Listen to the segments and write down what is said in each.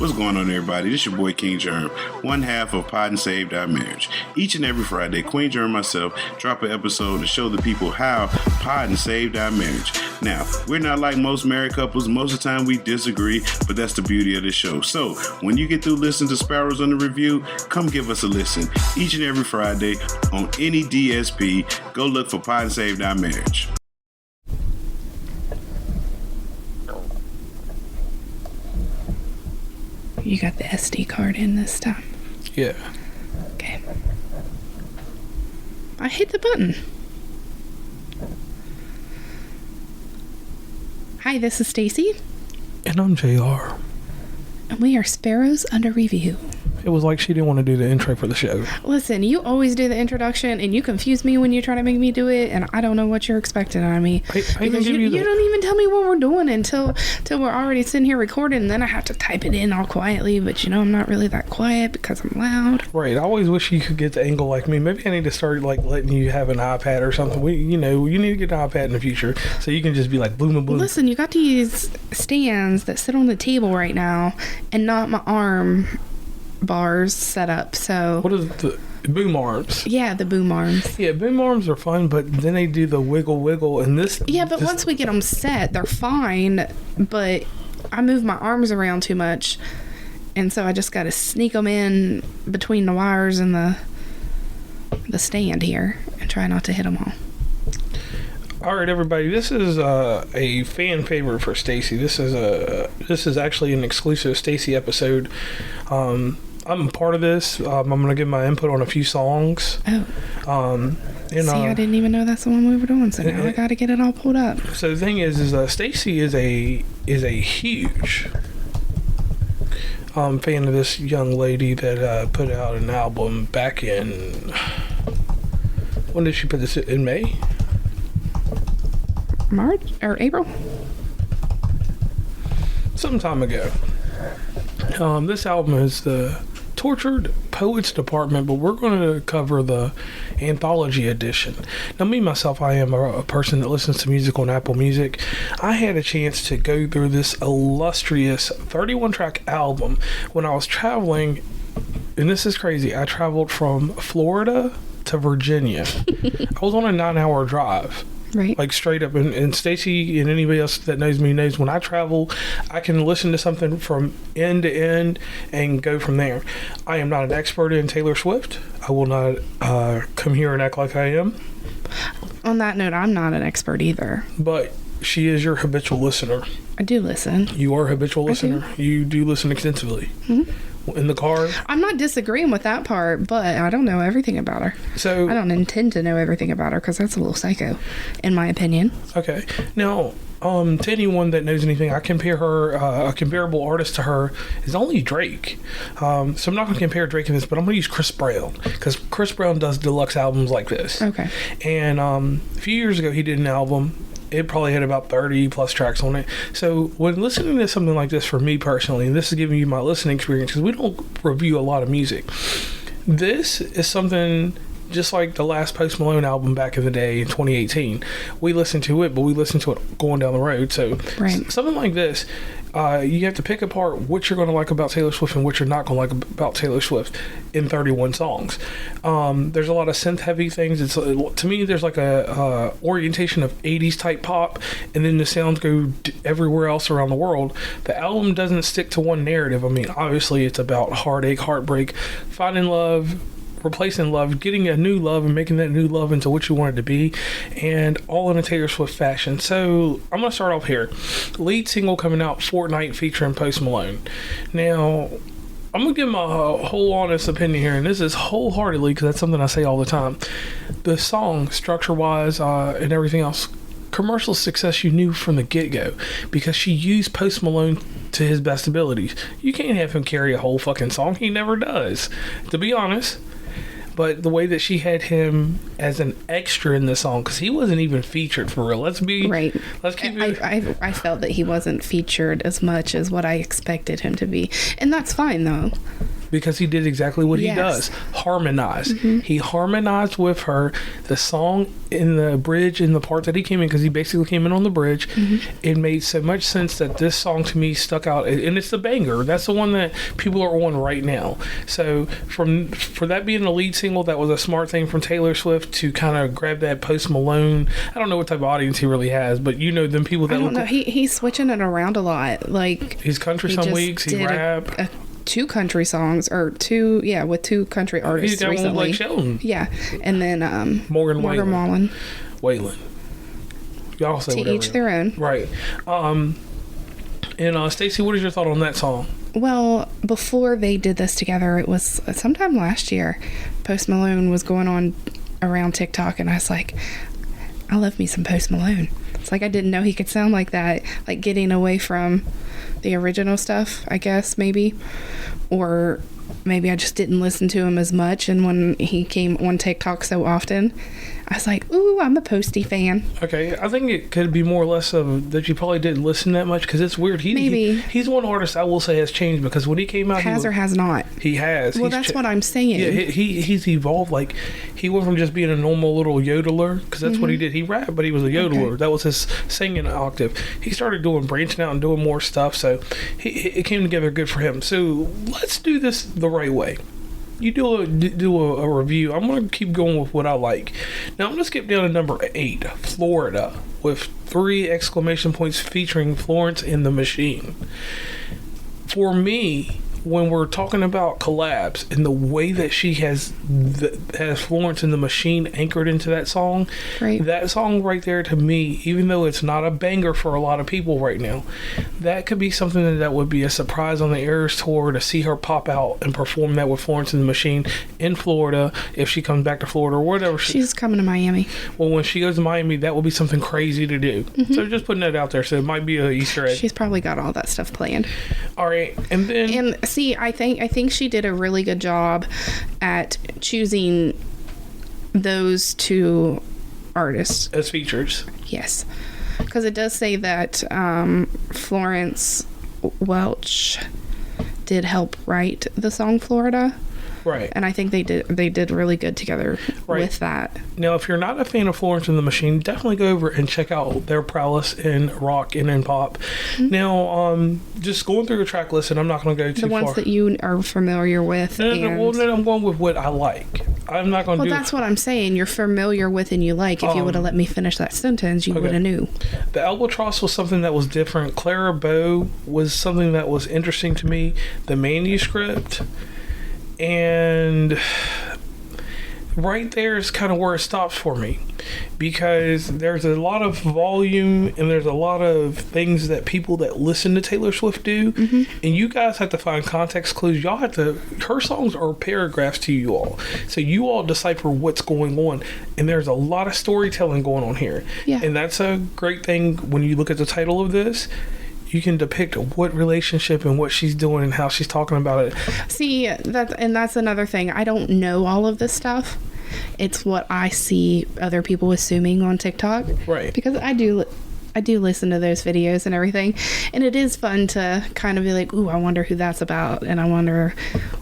What's going on, everybody? This your boy King Germ, one half of Pod and Saved Our Marriage. Each and every Friday, Queen Germ and myself drop an episode to show the people how Pod and Saved Our Marriage. Now, we're not like most married couples. Most of the time we disagree, but that's the beauty of the show. So, when you get through listening to Sparrows on the Review, come give us a listen. Each and every Friday on any DSP, go look for Pod and Saved Our Marriage. You got the SD card in this time? Yeah. Okay. I hit the button. Hi, this is Stacey. And I'm JR. And we are Sparrows Under Review. It was like she didn't want to do the intro for the show. Listen, you always do the introduction, and you confuse me when you try to make me do it, and I don't know what you're expecting out of me. Because you don't even tell me what we're doing until we're already sitting here recording, and then I have to type it in all quietly, but you know I'm not really that quiet because I'm loud. Right. I always wish you could get the angle like me. Maybe I need to start like letting you have an iPad or something. You need to get an iPad in the future so you can just be like boom and boom. Listen, you got these stands that sit on the table right now, and not my arm bars set up. So what is the boom arms? Yeah, the boom arms. Yeah, boom arms are fun, but then they do the wiggle and this. Yeah, but once we get them set, they're fine. But I move my arms around too much, and so I just got to sneak them in between the wires and the stand here, and try not to hit them all. All right, everybody. This is a fan favorite for Stacey. This is actually an exclusive Stacey episode. I'm a part of this. I'm going to give my input on a few songs. Oh. I didn't even know that's the one we were doing. So now I got to get it all pulled up. So the thing is Stacey is a huge fan of this young lady that put out an album back in. When did she put this in May? March or April? Some time ago. This album is the Tortured Poets Department, but we're going to cover the Anthology Edition. Now, me, myself, I am a person that listens to music on Apple Music. I had a chance to go through this illustrious 31-track album when I was traveling, and this is crazy. I traveled from Florida to Virginia. I was on a 9-hour drive. Right. Like straight up. And Stacey and anybody else that knows me knows when I travel, I can listen to something from end to end and go from there. I am not an expert in Taylor Swift. I will not come here and act like I am. On that note, I'm not an expert either. But she is your habitual listener. I do listen. You are a habitual listener. You do listen extensively. Mm-hmm. In the car. I'm not disagreeing with that part, but I don't know everything about her. So I don't intend to know everything about her because that's a little psycho, in my opinion. Okay. Now, to anyone that knows anything, I compare her, a comparable artist to her is only Drake. So I'm not going to compare Drake in this, but I'm going to use Chris Brown because Chris Brown does deluxe albums like this. Okay. And a few years ago, he did an album. It probably had about 30 plus tracks on it. So when listening to something like this, for me personally, and this is giving you my listening experience because we don't review a lot of music. This is something just like the last Post Malone album back in the day in 2018. We listened to it, but we listened to it going down the road. So something like this, you have to pick apart what you're going to like about Taylor Swift and what you're not going to like about Taylor Swift in 31 songs. There's a lot of synth-heavy things. It's to me, there's like a orientation of 80s type pop, and then the sounds go everywhere else around the world. The album doesn't stick to one narrative. I mean, obviously, it's about heartache, heartbreak, finding love, replacing love, getting a new love and making that new love into what you want it to be, and all in a Taylor Swift fashion. So I'm going to start off here. Lead single coming out, Fortnite, featuring Post Malone. Now, I'm going to give my whole honest opinion here, and this is wholeheartedly because that's something I say all the time. The song, structure-wise and everything else, commercial success you knew from the get-go because she used Post Malone to his best abilities. You can't have him carry a whole fucking song. He never does, to be honest. But the way that she had him as an extra in the song, because he wasn't even featured for real. Let's keep it. I felt that he wasn't featured as much as what I expected him to be, and that's fine though. because he did exactly what he does. Harmonize. He harmonized with her. The song in the bridge, in the part that he came in, because he basically came in on the bridge, it made so much sense that this song to me stuck out. And it's the banger. That's the one that people are on right now. So for that being the lead single, that was a smart thing from Taylor Swift to kind of grab that Post Malone. I don't know what type of audience he really has, but you know them people that I don't know. He's switching it around a lot. Like, he's country some weeks, he rap. Two country songs, or with two country artists he's got recently. One with Blake Shelton. Yeah, and then Morgan Wallen. Y'all say to whatever. each their own. Right. And Stacey, what is your thought on that song? Well, before they did this together, it was sometime last year. Post Malone was going on around TikTok, and I was like, I love me some Post Malone. It's like I didn't know he could sound like that, like getting away from the original stuff, I guess, maybe. Or maybe I just didn't listen to him as much, and when he came on TikTok so often, I was like, ooh, I'm a Posty fan. Okay, I think it could be more or less of that you probably didn't listen that much, because it's weird. He's one artist I will say has changed, because when he came out... Or has not? He has. Well, that's what I'm saying. Yeah, he's evolved. Like, he went from just being a normal little yodeler, because that's what he did. He rapped, but he was a yodeler. Okay. That was his singing octave. He started branching out and doing more stuff, so it came together good for him. So let's do this the right way. You do a review. I'm going to keep going with what I like. Now, I'm going to skip down to number 8, Florida, with 3 exclamation points featuring Florence in the Machine. For me, when we're talking about collabs and the way that she has Florence in the Machine anchored into that song, right. That song right there, to me, even though it's not a banger for a lot of people right now, that could be something that would be a surprise on the Eras tour, to see her pop out and perform that with Florence in the Machine in Florida, if she comes back to Florida or whatever. She's coming to Miami. Well, when she goes to Miami, that will be something crazy to do. So just putting that out there, so it might be an Easter egg. She's probably got all that stuff planned. All right, and then... See, I think she did a really good job at choosing those 2 artists as features. Yes, because it does say that Florence Welch did help write the song Florida. Right. And I think they did really good together with that. Now, if you're not a fan of Florence and the Machine, definitely go over and check out their prowess in rock and in pop. Now, just going through the track list, and I'm not going to go too far. The ones that you are familiar with. Well, then I'm going with what I like. I'm not going to do... Well, that's what I'm saying. You're familiar with and you like. If you would have let me finish that sentence, you would have knew. The Albatross was something that was different. Clara Bow was something that was interesting to me. The manuscript... And right there is kind of where it stops for me, because there's a lot of volume and there's a lot of things that people that listen to Taylor Swift do, and you guys have to find context clues. Y'all have to... Her songs are paragraphs to you all, so you all decipher what's going on, and there's a lot of storytelling going on here. And that's a great thing when you look at the title of this. You can depict what relationship and what she's doing and how she's talking about it. See, that's another thing. I don't know all of this stuff. It's what I see other people assuming on TikTok. Right. Because I do listen to those videos and everything. And it is fun to kind of be like, ooh, I wonder who that's about. And I wonder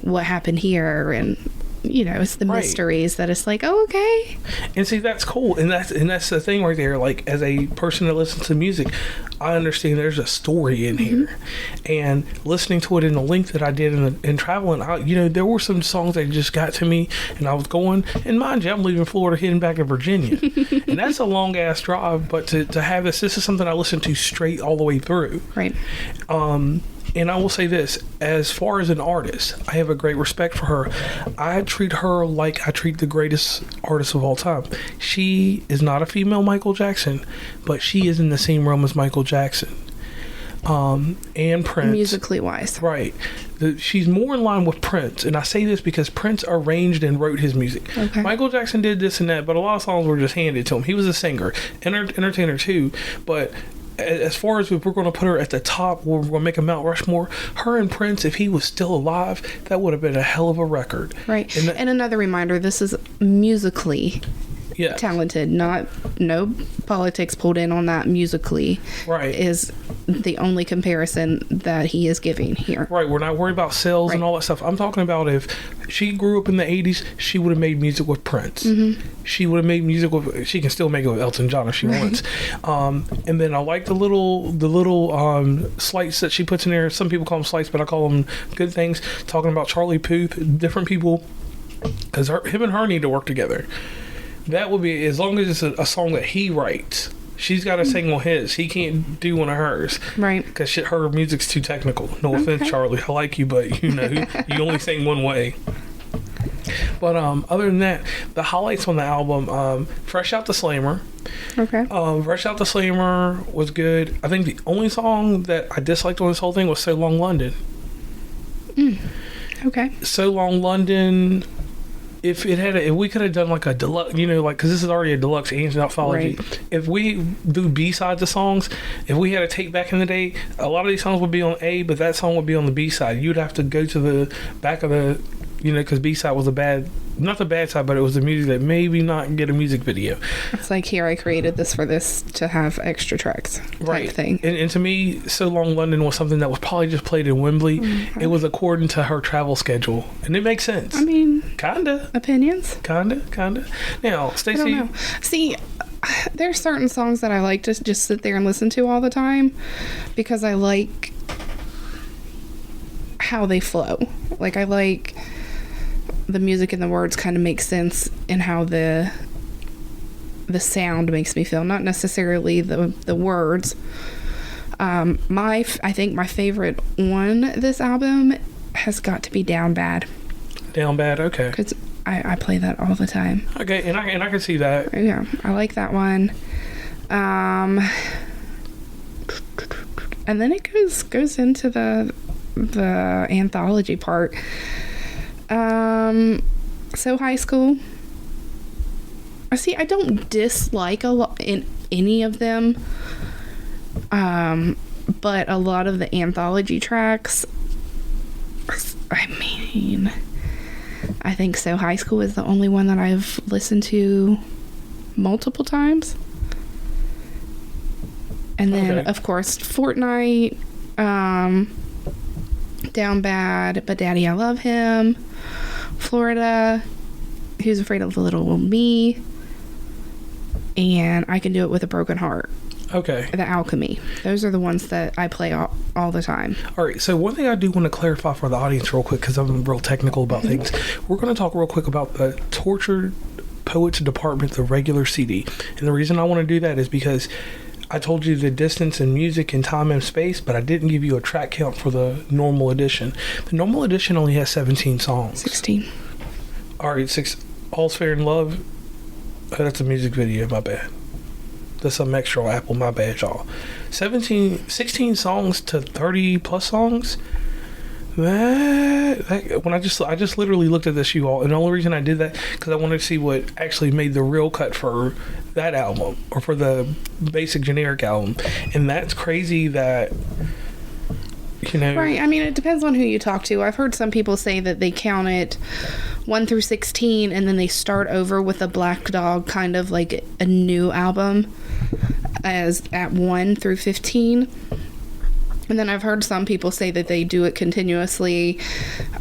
what happened here. And... it's the mysteries that it's like, oh, okay. And see, that's cool. And that's the thing right there. Like, as a person that listens to music, I understand there's a story in here. And listening to it in the length that I did in traveling, there were some songs that just got to me, and I was going, and mind you, I'm leaving Florida, heading back to Virginia. And that's a long ass drive, but to have this is something I listen to straight all the way through. Right. And I will say this, as far as an artist, I have a great respect for her. I treat her like I treat the greatest artist of all time. She is not a female Michael Jackson, but she is in the same realm as Michael Jackson. And Prince. Musically wise. Right. She's more in line with Prince. And I say this because Prince arranged and wrote his music. Okay. Michael Jackson did this and that, but a lot of songs were just handed to him. He was a singer, entertainer too, but... As far as if we're going to put her at the top, we're going to make a Mount Rushmore, her and Prince, if he was still alive, that would have been a hell of a record. Right. And another reminder, this is musically talented, no politics pulled in on that. Musically right. is the only comparison that he is giving here. Right, we're not worried about sales and all that stuff. I'm talking about if she grew up in the 80s, she would have made music with Prince. She would have made music with, she can still make it with Elton John if she wants. And then I like the little slights that she puts in there. Some people call them slights, but I call them good things. Talking about Charlie Puth, different people, because him and her need to work together. That would be, as long as it's a song that he writes. She's got to sing on his. He can't do one of hers. Right. Because her music's too technical. No offense, Charlie. I like you, but you only sing one way. But other than that, the highlights on the album, Fresh Out the Slammer. Okay. Fresh Out the Slammer was good. I think the only song that I disliked on this whole thing was So Long London. Okay. So Long London... If we could have done like a deluxe, because this is already a deluxe anthology. Right. If we do B-sides of songs, if we had a tape back in the day, a lot of these songs would be on A, but that song would be on the B side. You'd have to go to the back of the, because B-side was not the bad side, but it was the music that maybe not get a music video. It's like, here, I created this for this to have extra tracks type thing. And to me, So Long London was something that was probably just played in Wembley. It was according to her travel schedule. And it makes sense. I mean... Kinda. Opinions? Kinda. Now, Stacey... I don't know. See, there's certain songs that I like to just sit there and listen to all the time because I like how they flow. Like, I like... the music and the words kind of make sense in how the sound makes me feel, not necessarily the words. I think my favorite one this album has got to be Down Bad. Down Bad, okay. Because I play that all the time. Okay, and I can see that. Yeah, I like that one. And then it goes into the anthology part. So High School. I don't dislike a lot in any of them. But a lot of the anthology tracks, I mean, I think So High School is the only one that I've listened to multiple times. And then, of course, Fortnite, Down Bad, But Daddy, I Love Him, Florida, Who's Afraid of Little Me, and I Can Do It With a Broken Heart. Okay. The Alchemy. Those are the ones that I play all the time. All right. So one thing I do want to clarify for the audience real quick, because I'm real technical about things. We're going to talk real quick about the Tortured Poets Department, the regular CD. And the reason I want to do that is because I told you the distance in music and time and space, but I didn't give you a track count for the normal edition. The normal edition only has 17 songs. 16. All right. 6. All's Fair in Love. Oh, that's a music video. My bad. That's some extra on Apple. My bad, y'all. 16 songs to 30 plus songs. That when I just literally looked at this, you all, and the only reason I did that because I wanted to see what actually made the real cut for that album or for the basic generic album, and that's crazy that. Right. I mean, it depends on who you talk to. I've heard some people say that they count it 1 through 16 and then they start over with a Black Dog, kind of like a new album, as at 1 through 15. And then I've heard some people say that they do it continuously.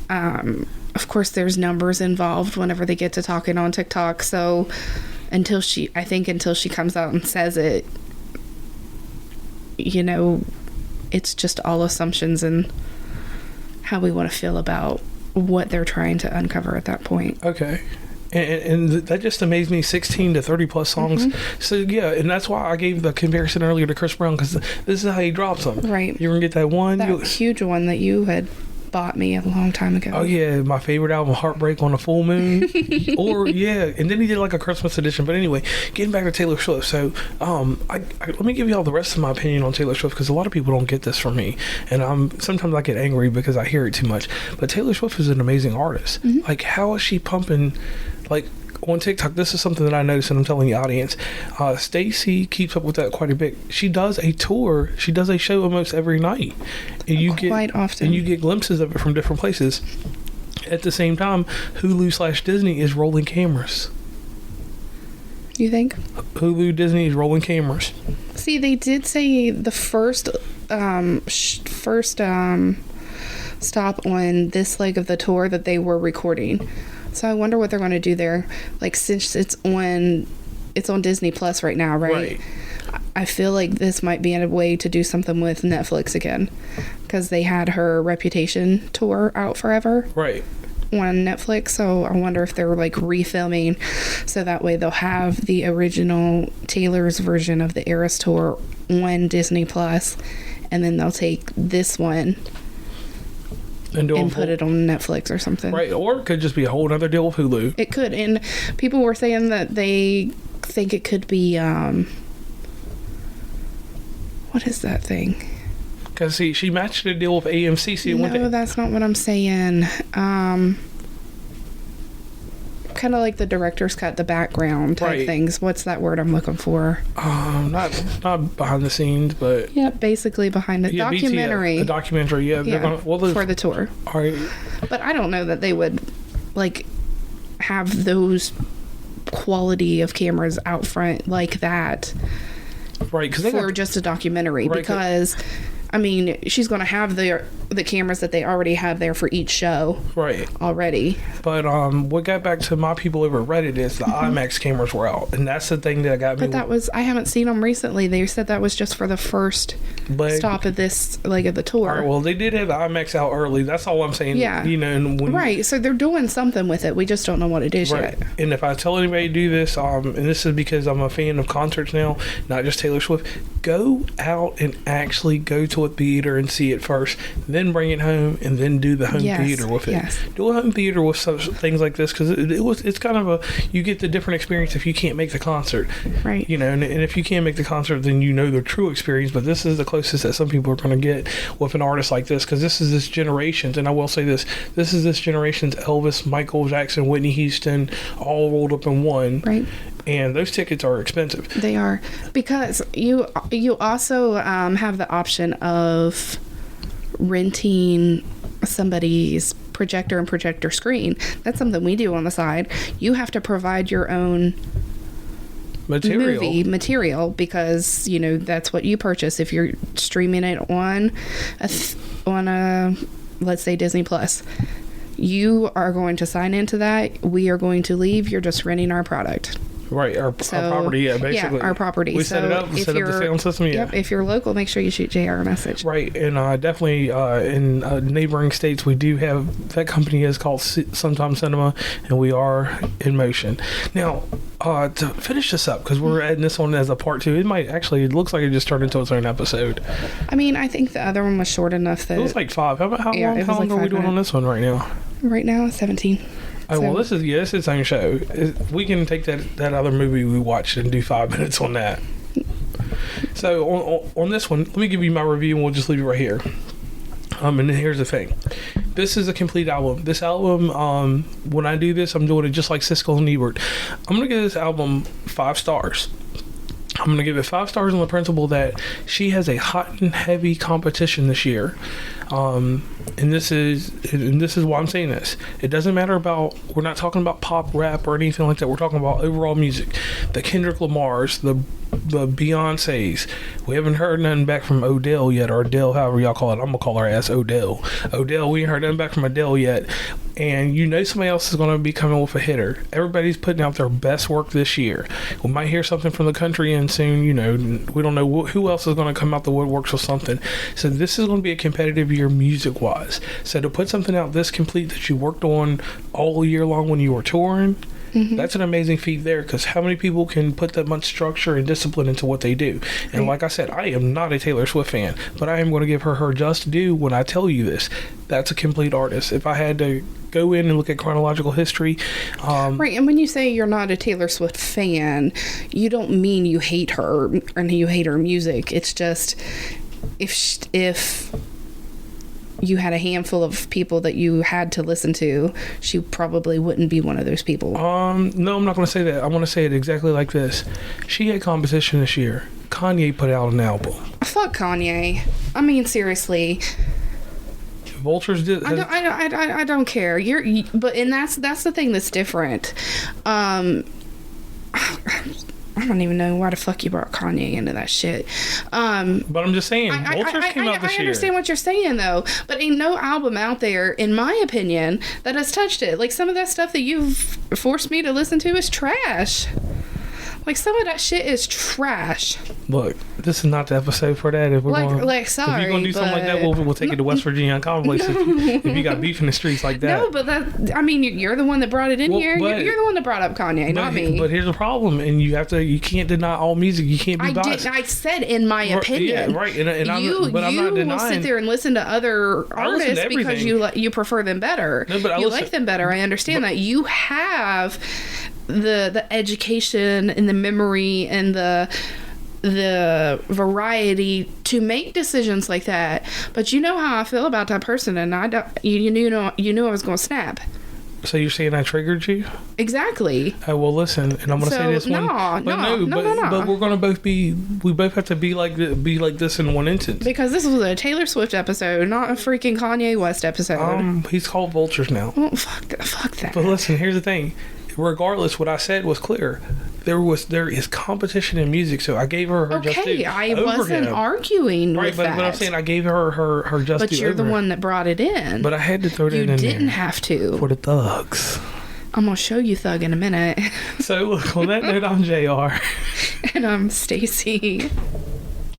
Of course, there's numbers involved whenever they get to talking on TikTok. So until she comes out and says it, it's just all assumptions and how we want to feel about what they're trying to uncover at that point. Okay. And that just amazed me, 16 to 30 plus songs. So, yeah, and that's why I gave the comparison earlier to Chris Brown, because this is how he drops them. Right. You're going to get that one. That huge one that you had bought me a long time ago. Oh, yeah, my favorite album, Heartbreak on a Full Moon. And then he did like a Christmas edition. But anyway, getting back to Taylor Swift. So, let me give you all the rest of my opinion on Taylor Swift, because a lot of people don't get this from me. And sometimes I get angry because I hear it too much. But Taylor Swift is an amazing artist. Like, how is she pumping... Like, on TikTok, this is something that I noticed, and I'm telling the audience. Stacey keeps up with that quite a bit. She does a tour. She does a show almost every night. And quite often. And you get glimpses of it from different places. At the same time, Hulu/Disney is rolling cameras. You think? Hulu, Disney is rolling cameras. See, they did say the first first stop on this leg of the tour that they were recording. So I wonder what they're going to do there. Like, since it's on Disney Plus right now, right? I feel like this might be a way to do something with Netflix again, because they had her Reputation tour out forever. Right. On Netflix, so I wonder if they're like refilming, so that way they'll have the original Taylor's version of the Eras tour on Disney Plus, and then they'll take this one and put it on Netflix or something. Right, or it could just be a whole other deal with Hulu. It could, and people were saying that they think it could be what is that thing? Because, see, she matched the deal with AMC. See, no, that's not what I'm saying. Kind of like the director's cut, the background type things. What's that word I'm looking for? Not behind the scenes, but... Yeah, basically behind the documentary. BTS, a documentary, yeah. They're gonna, for the tour. All right. But I don't know that they would, like, have those quality of cameras out front like that. Right, for just a documentary, right, because I mean, she's going to have the cameras that they already have there for each show, right? Already. But what got back to my people over at Reddit is the IMAX cameras were out, and that's the thing that got me. But that was, I haven't seen them recently. They said that was just for the first stop of this leg of the tour. All right, well, they did have the IMAX out early. That's all I'm saying. Yeah. You know, and right. So they're doing something with it. We just don't know what it is yet. And if I tell anybody to do this, and this is because I'm a fan of concerts now, not just Taylor Swift, go out and actually go to a theater and see it first, then bring it home, and then do the home theater with it. Yes. Do a home theater with some things like this, because it's kind of you get the different experience if you can't make the concert. Right. You know, and if you can't make the concert, then you know the true experience, but this is the closest that some people are going to get with an artist like this, because this is this generation's, and I will say this is this generation's Elvis, Michael Jackson, Whitney Houston, all rolled up in one. Right. And those tickets are expensive. They are, because you also have the option of renting somebody's projector and projector screen. That's something we do on the side. You have to provide your own movie material, because you know that's what you purchase if you're streaming it on a let's say Disney Plus. You are going to sign into that. We are going to leave. You're just renting our product. Right, our property, basically. Yeah, our property. We set it up, set up the sound system, Yep, if you're local, make sure you shoot JR a message. Right, and definitely in neighboring states, we do have, that company is called Sometime Cinema, and we are in motion. Now, to finish this up, because we're adding this on as a part 2, it looks like it just turned into its own episode. I mean, I think the other one was short enough that... It was like 5. How long are we doing on this one right now? Right now, 17. Oh, well, this is its own show. We can take that other movie we watched and do 5 minutes on that. So on this one, let me give you my review, and we'll just leave it right here. And then here's the thing. This is a complete album. This album, when I do this, I'm doing it just like Siskel and Ebert. I'm going to give this album 5 stars. I'm going to give it 5 stars on the principle that she has a hot and heavy competition this year. And this is why I'm saying this. It doesn't matter about, we're not talking about pop, rap, or anything like that. We're talking about overall music. The Kendrick Lamars, the Beyoncés. We haven't heard nothing back from Odell yet, or Adele, however y'all call it. I'm going to call her ass Odell. Odell, we ain't heard nothing back from Adele yet. And you know somebody else is going to be coming with a hitter. Everybody's putting out their best work this year. We might hear something from the country and soon, you know, we don't know who else is going to come out the woodworks with something. So this is going to be a competitive year music-wise. So to put something out this complete that you worked on all year long when you were touring, that's an amazing feat there, because how many people can put that much structure and discipline into what they do? And like I said, I am not a Taylor Swift fan, but I am going to give her just due when I tell you this. That's a complete artist. If I had to go in and look at chronological history. Right, and when you say you're not a Taylor Swift fan, you don't mean you hate her and you hate her music. It's just if you had a handful of people that you had to listen to, she probably wouldn't be one of those people. No, I'm not going to say that. I want to say it exactly like this. She had competition this year. Kanye put out an album. Fuck Kanye. I mean, seriously. Vultures did. I don't care. But that's the thing that's different. I don't even know why the fuck you brought Kanye into that shit. But I'm just saying, Vultures came out this year. I understand what you're saying, though, but ain't no album out there, in my opinion, that has touched it. Like, some of that stuff that you've forced me to listen to is trash. Like, some of that shit is trash. Look, this is not the episode for that. If we're sorry, if you're gonna do something like that, we'll take it to West Virginia and Commonplace. If you got beef in the streets like that. No, but you're the one that brought it in here. You're the one that brought up Kanye, not me. But here's the problem, and you can't deny all music. You can't be biased. I said in my opinion. Yeah, right. And I'm not denying. Will sit there and listen to other artists because you prefer them better. No, but you like them better. I understand that. You have the education and the memory and the variety to make decisions like that, but you know how I feel about that person, and I don't. You knew I was going to snap. So you're saying I triggered you? Exactly. Well, listen, and I'm going to say this one. But we're going to both be. We both have to be like this in one instance. Because this was a Taylor Swift episode, not a freaking Kanye West episode. He's called Vultures now. Well, fuck that. But listen, here's the thing. Regardless, what I said was clear. There is competition in music, so I gave her just due. Okay, I wasn't arguing with that. But I'm saying I gave her just due. But you're the one that brought it in. But I had to throw it in there. You didn't have to. For the thugs. I'm going to show you Thug in a minute. So, look, on that note, I'm JR. And I'm Stacey.